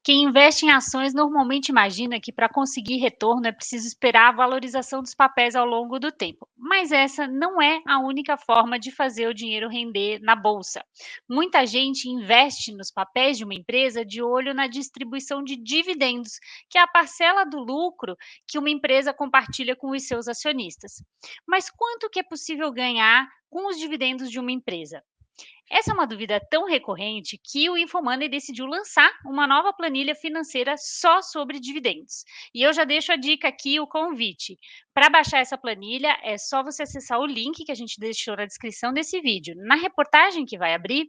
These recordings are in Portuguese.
Quem investe em ações normalmente imagina que para conseguir retorno é preciso esperar a valorização dos papéis ao longo do tempo, mas essa não é a única forma de fazer o dinheiro render na bolsa. Muita gente investe nos papéis de uma empresa de olho na distribuição de dividendos, que é a parcela do lucro que uma empresa compartilha com os seus acionistas. Mas quanto que é possível ganhar com os dividendos de uma empresa? Essa é uma dúvida tão recorrente que o InfoMoney decidiu lançar uma nova planilha financeira só sobre dividendos. E eu já deixo a dica aqui, o convite. Para baixar essa planilha, é só você acessar o link que a gente deixou na descrição desse vídeo. Na reportagem que vai abrir,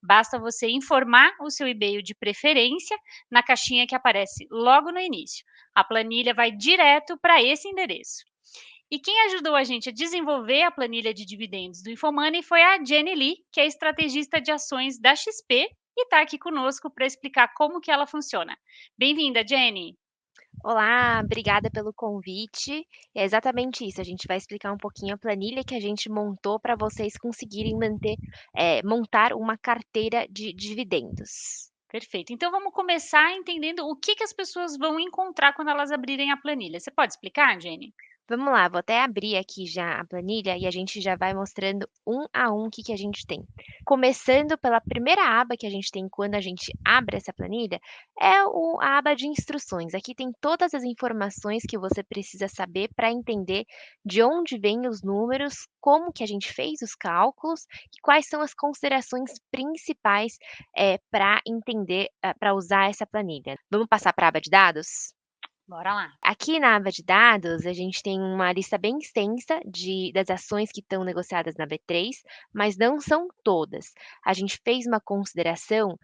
basta você informar o seu e-mail de preferência na caixinha que aparece logo no início. A planilha vai direto para esse endereço. E quem ajudou a gente a desenvolver a planilha de dividendos do Infomoney foi a Jenny Lee, que é estrategista de ações da XP e está aqui conosco para explicar como que ela funciona. Bem-vinda, Jenny. Olá, obrigada pelo convite. É exatamente isso, a gente vai explicar um pouquinho a planilha que a gente montou para vocês conseguirem montar uma carteira de dividendos. Perfeito. Então vamos começar entendendo o que as pessoas vão encontrar quando elas abrirem a planilha. Você pode explicar, Jenny? Vamos lá, vou até abrir aqui já a planilha e a gente já vai mostrando um a um o que a gente tem. Começando pela primeira aba que a gente tem quando a gente abre essa planilha, é a aba de instruções. Aqui tem todas as informações que você precisa saber para entender de onde vêm os números, como que a gente fez os cálculos e quais são as considerações principais para entender, para usar essa planilha. Vamos passar para a aba de dados? Bora lá. Aqui na aba de dados, a gente tem uma lista bem extensa das ações que estão negociadas na B3, mas não são todas. A gente fez uma consideração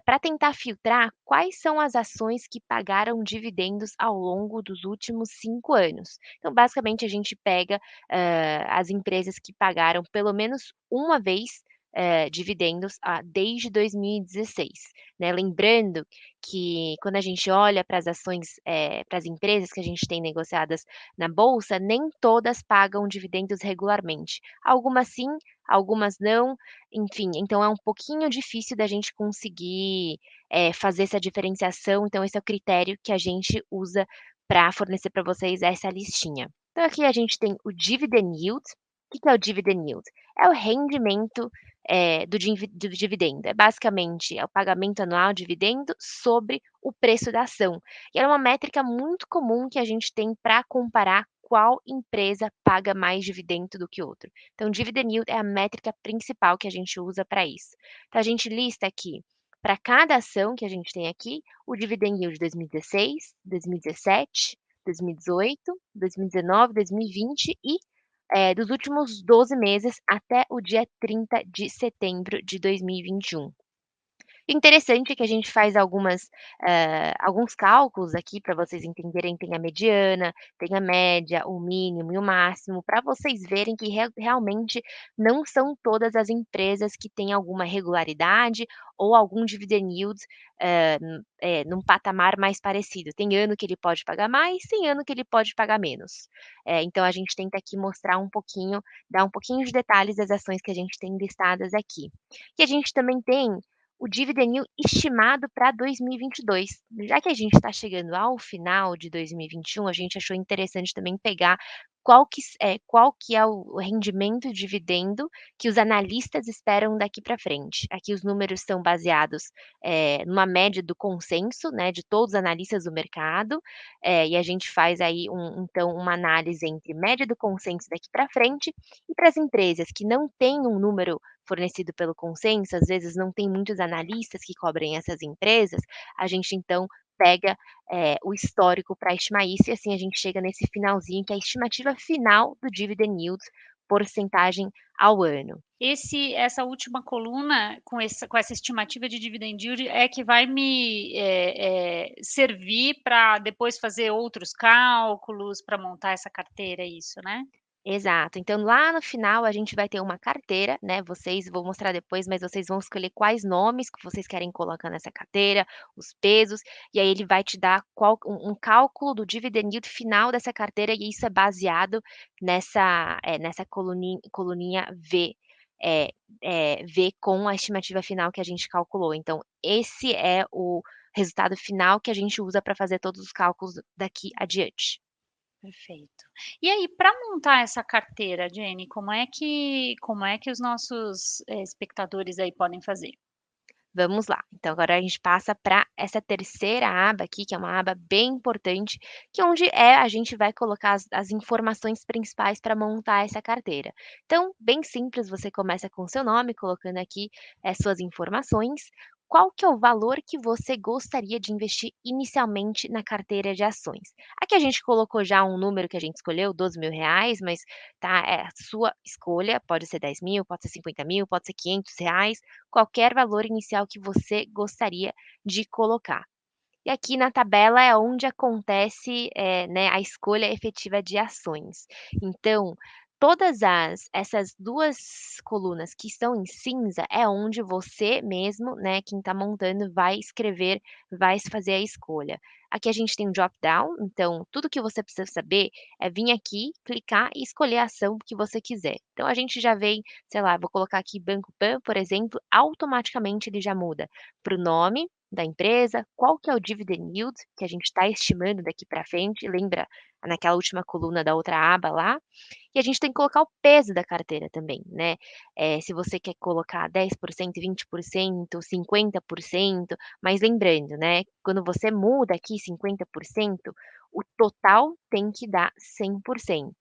para tentar filtrar quais são as ações que pagaram dividendos ao longo dos últimos 5 anos. Então, basicamente, a gente pega as empresas que pagaram pelo menos uma vez dividendos desde 2016. Né? Lembrando que quando a gente olha para as ações, para as empresas que a gente tem negociadas na bolsa, nem todas pagam dividendos regularmente. Algumas sim, algumas não, enfim, então é um pouquinho difícil da gente conseguir, fazer essa diferenciação, então esse é o critério que a gente usa para fornecer para vocês essa listinha. Então aqui a gente tem o dividend yield. O que que é o dividend yield? É o rendimento do dividendo. É basicamente é o pagamento anual de dividendo sobre o preço da ação. E é uma métrica muito comum que a gente tem para comparar qual empresa paga mais dividendo do que outra. Então, dividend yield é a métrica principal que a gente usa para isso. Então, a gente lista aqui, para cada ação que a gente tem aqui, o dividend yield de 2016, 2017, 2018, 2019, 2020 e dos últimos 12 meses até o dia 30 de setembro de 2021. Interessante que a gente faz alguns cálculos aqui para vocês entenderem, tem a mediana, tem a média, o mínimo e o máximo, para vocês verem que realmente não são todas as empresas que têm alguma regularidade ou algum dividend yield, num patamar mais parecido. Tem ano que ele pode pagar mais, tem ano que ele pode pagar menos. Então a gente tenta aqui mostrar um pouquinho, dar um pouquinho de detalhes das ações que a gente tem listadas aqui. E a gente também tem o dividend yield estimado para 2022. Já que a gente está chegando ao final de 2021, a gente achou interessante também pegar qual que é o rendimento de dividendo que os analistas esperam daqui para frente. Aqui os números são baseados numa média do consenso, né, de todos os analistas do mercado, e a gente faz aí então uma análise entre média do consenso daqui para frente e para as empresas que não têm um número fornecido pelo consenso, às vezes não tem muitos analistas que cobrem essas empresas, a gente então pega, o histórico para estimar isso e assim a gente chega nesse finalzinho que é a estimativa final do dividend yield, porcentagem ao ano. Essa última coluna com essa estimativa de dividend yield é que vai me, servir para depois fazer outros cálculos, para montar essa carteira, é isso, né? Exato. Então, lá no final, a gente vai ter uma carteira, né, vocês vou mostrar depois, mas vocês vão escolher quais nomes que vocês querem colocar nessa carteira, os pesos, e aí ele vai te dar um cálculo do dividend yield final dessa carteira, e isso é baseado nessa coluninha V, V com a estimativa final que a gente calculou. Então, esse é resultado final que a gente usa para fazer todos os cálculos daqui adiante. Perfeito. E aí, para montar essa carteira, Jenny, como é que os nossos, espectadores aí podem fazer? Vamos lá. Então agora a gente passa para essa terceira aba aqui, que é uma aba bem importante, que é onde a gente vai colocar as informações principais para montar essa carteira. Então, bem simples, você começa com o seu nome, colocando aqui, suas informações. Qual que é o valor que você gostaria de investir inicialmente na carteira de ações? Aqui a gente colocou já um número que a gente escolheu, R$ 12.000, mas tá, é a sua escolha, pode ser 10.000, pode ser 50.000, pode ser R$ 500, qualquer valor inicial que você gostaria de colocar. E aqui na tabela é onde acontece, né, a escolha efetiva de ações. Então, todas essas 2 colunas que estão em cinza é onde você mesmo, né, quem está montando, vai escrever, vai fazer a escolha. Aqui a gente tem um drop down, então tudo que você precisa saber é vir aqui, clicar e escolher a ação que você quiser. Então a gente já vem, sei lá, vou colocar aqui Banco Pan, por exemplo, automaticamente ele já muda para o nome da empresa, qual que é o dividend yield que a gente está estimando daqui para frente, lembra naquela última coluna da outra aba lá, e a gente tem que colocar o peso da carteira também, né, se você quer colocar 10%, 20%, 50%, mas lembrando, né, quando você muda aqui 50%, o total tem que dar 100%.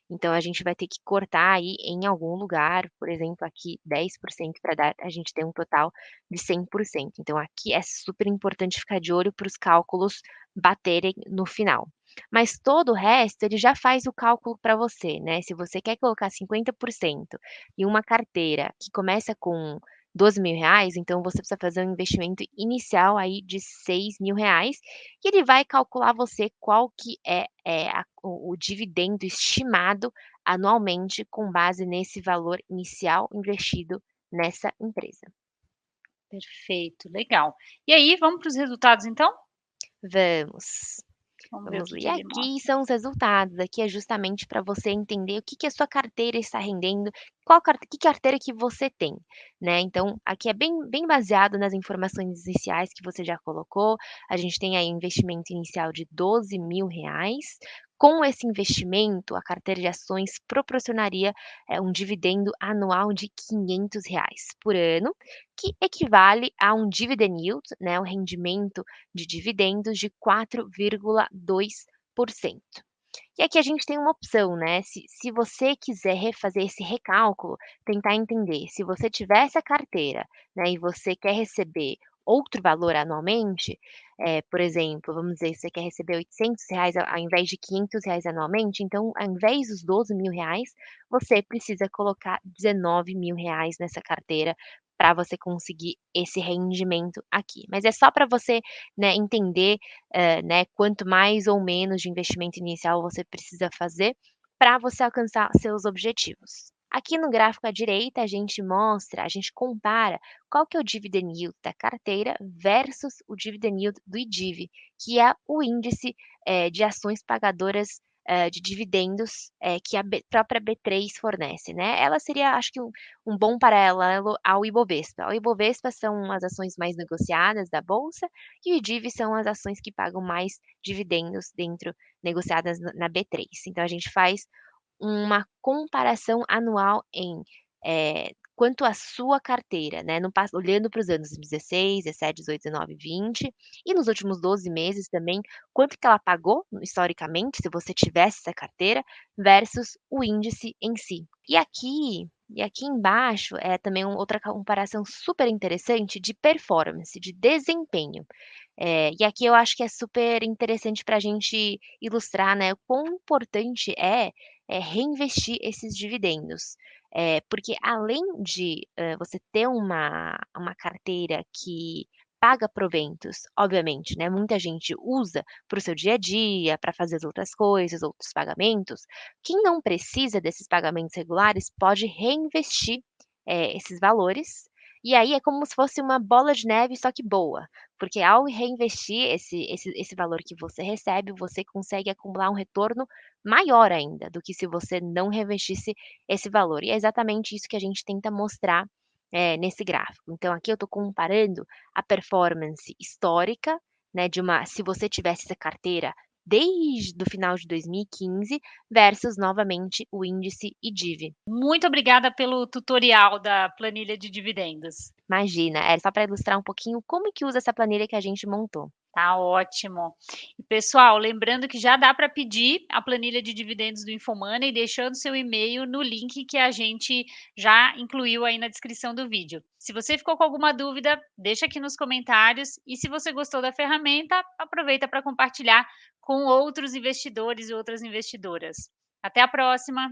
Então a gente vai ter que cortar aí em algum lugar, por exemplo, aqui 10% para dar a gente ter um total de 100%. Então aqui é super importante ficar de olho para os cálculos baterem no final. Mas todo o resto ele já faz o cálculo para você, né, se você quer colocar 50% em uma carteira que começa com R$ 12.000, então você precisa fazer um investimento inicial aí de R$ 6.000, e ele vai calcular você qual que é o dividendo estimado anualmente com base nesse valor inicial investido nessa empresa. Perfeito, legal. E aí, vamos para os resultados então? Vamos. Vamos ver o Vamos que lá. que E ele aqui mostra. são os resultados. Aqui é justamente para você entender o que que a sua carteira está rendendo, qual que carteira que você tem, né. Então, aqui é bem baseado nas informações iniciais que você já colocou. A gente tem aí um investimento inicial de R$ 12.000. Com esse investimento, a carteira de ações proporcionaria, um dividendo anual de R$ 500 por ano, que equivale a um dividend yield, né, o rendimento de dividendos de 4,2%. E aqui a gente tem uma opção, né, se você quiser refazer esse recálculo, tentar entender, se você tiver essa carteira, né, e você quer receber outro valor anualmente, por exemplo, vamos dizer, você quer receber R$ 800 ao invés de R$ 500 anualmente, então ao invés dos R$ 12.000, você precisa colocar R$ 19.000 nessa carteira para você conseguir esse rendimento aqui. Mas é só para você, né, entender, né, quanto mais ou menos de investimento inicial você precisa fazer para você alcançar seus objetivos. Aqui no gráfico à direita a gente compara qual que é o dividend yield da carteira versus o dividend yield do IDIV, que é o índice, de ações pagadoras, de dividendos, que a própria B3 fornece, né. Ela seria, acho que um bom paralelo ao Ibovespa. O Ibovespa são as ações mais negociadas da bolsa e o IDIV são as ações que pagam mais dividendos dentro negociadas na B3. Então a gente faz uma comparação anual em, quanto a sua carteira, né, no pas olhando para os anos 16, 17, 18, 19, 20 e nos últimos 12 meses também, quanto que ela pagou historicamente, se você tivesse essa carteira, versus o índice em si. E aqui embaixo é também outra comparação super interessante de performance, de desempenho. E aqui eu acho que é super interessante para a gente ilustrar, né, o quão importante reinvestir esses dividendos. Porque além de, você ter uma carteira que paga proventos, obviamente, né, muita gente usa para o seu dia a dia, para fazer as outras coisas, outros pagamentos. Quem não precisa desses pagamentos regulares pode reinvestir, esses valores, e aí é como se fosse uma bola de neve, só que boa, porque ao reinvestir esse valor que você recebe, você consegue acumular um retorno maior ainda do que se você não reinvestisse esse valor. E é exatamente isso que a gente tenta mostrar É, nesse gráfico. Então aqui eu estou comparando a performance histórica, né, de uma se você tivesse essa carteira desde o final de 2015 versus novamente o índice IDIV. Muito obrigada pelo tutorial da planilha de dividendos. Imagina, é só para ilustrar um pouquinho como que usa essa planilha que a gente montou. Tá ótimo. E pessoal, lembrando que já dá para pedir a planilha de dividendos do Infomoney deixando seu e-mail no link que a gente já incluiu aí na descrição do vídeo. Se você ficou com alguma dúvida, deixa aqui nos comentários e se você gostou da ferramenta, aproveita para compartilhar com outros investidores e outras investidoras. Até a próxima!